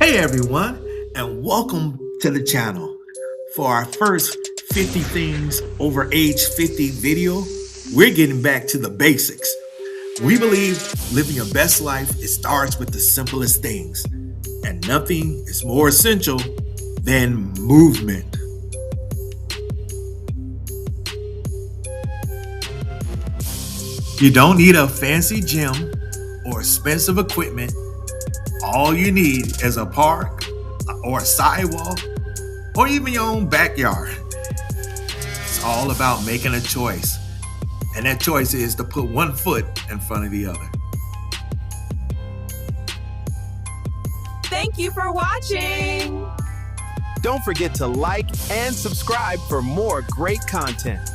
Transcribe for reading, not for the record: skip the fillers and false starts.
Hey everyone, and welcome to the channel. For our first 50 things over age 50 video, we're getting back to the basics. We believe living your best life, it starts with the simplest things, and nothing is more essential than movement. You don't need a fancy gym or expensive equipment. All you need is a park or a sidewalk or even your own backyard. It's all about making a choice. And that choice is to put one foot in front of the other. Thank you for watching. Don't forget to like and subscribe for more great content.